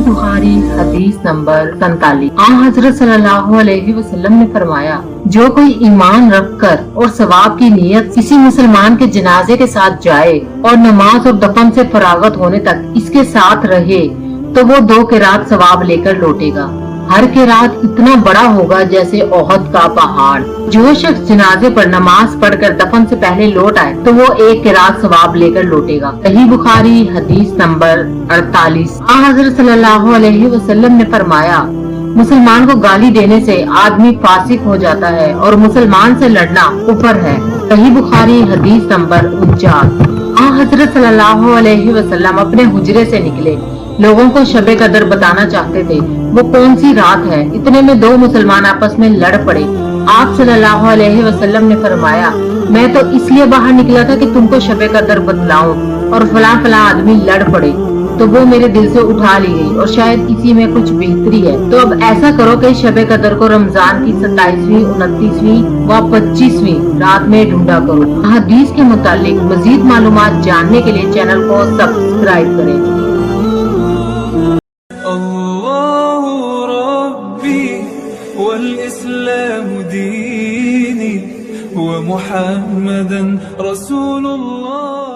بخاری حدیث نمبر 47۔ حضرت صلی اللہ علیہ وسلم نے فرمایا، جو کوئی ایمان رکھ کر اور ثواب کی نیت کسی مسلمان کے جنازے کے ساتھ جائے اور نماز اور دفن سے فراغت ہونے تک اس کے ساتھ رہے تو وہ 2 قرات ثواب لے کر لوٹے گا۔ ہر قرات اتنا بڑا ہوگا جیسے احد کا پہاڑ۔ جو شخص جنازے پر نماز پڑھ کر دفن سے پہلے لوٹ آئے تو وہ 1 قرات ثواب لے کر لوٹے گا۔ صحیح بخاری حدیث نمبر 48۔ حضرت صلی اللہ علیہ وسلم نے فرمایا، مسلمان کو گالی دینے سے آدمی فاسق ہو جاتا ہے اور مسلمان سے لڑنا کفر ہے۔ صحیح بخاری حدیث نمبر 49۔ حضرت صلی اللہ علیہ وسلم اپنے حجرے سے نکلے، لوگوں کو شب قدر بتانا چاہتے تھے وہ کون سی رات ہے۔ اتنے میں 2 مسلمان آپس میں لڑ پڑے۔ آپ صلی اللہ علیہ وسلم نے فرمایا، میں تو اس لیے باہر نکلا تھا کہ تم کو شب قدر بتلاؤں، اور فلاں فلاں آدمی لڑ پڑے تو وہ میرے دل سے اٹھا لی گئی، اور شاید اسی میں کچھ بہتری ہے۔ تو اب ایسا کرو کہ شب قدر کو رمضان کی 27ویں، 29ویں و 25ویں رات میں ڈھونڈا کرو۔ حدیث کے متعلق مزید معلومات جاننے کے لیے چینل کو سبسکرائب کریں۔ اللہ ربی والاسلام دینی ومحمدا رسول اللہ۔